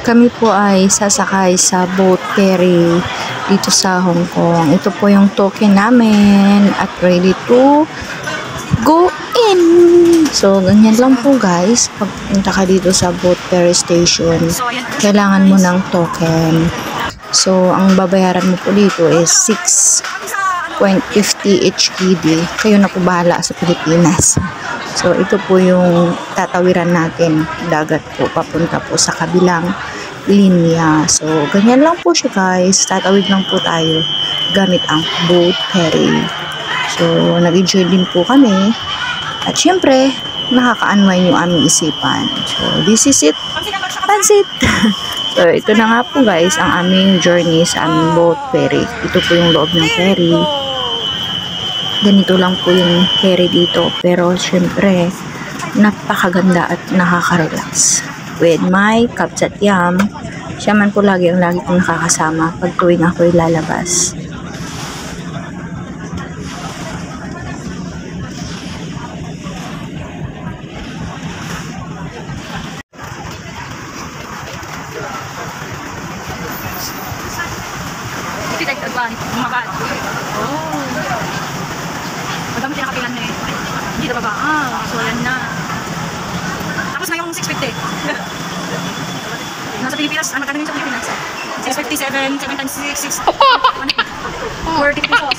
Kami po ay sasakay sa boat ferry dito sa Hong Kong. Ito po yung token namin at ready to go in. So, ganyan lang po guys. Pagpunta ka dito sa boat ferry station, kailangan mo ng token. So, ang babayaran mo po dito is 6.50 HKD. Kayo na po bahala sa Pilipinas. So, ito po yung tatawiran natin. Dagat po, papunta po sa kabilang linya. So, ganyan lang po siya guys. Tatawid lang po tayo gamit ang boat ferry. So, nag-enjoy din po kami. At syempre, nakaka-unwind yung aming isipan. So, this is it. That's it. So, ito na nga po guys, ang aming journey sa aming boat ferry. Ito po yung loob ng ferry. Ganito lang po yung ferry dito. Pero, syempre, napakaganda at nakaka-relax. With my Kapsat Yam. Siya man po lagi kong nakakasama pag tuwing ako'y lalabas. Madami pinakapilan na eh. Hindi na baba. So yan na. Tapos na yung 650. Nasa Pilipinas, magkano yung sa Pilipinas? 657, 7 times 6, 40 pesos.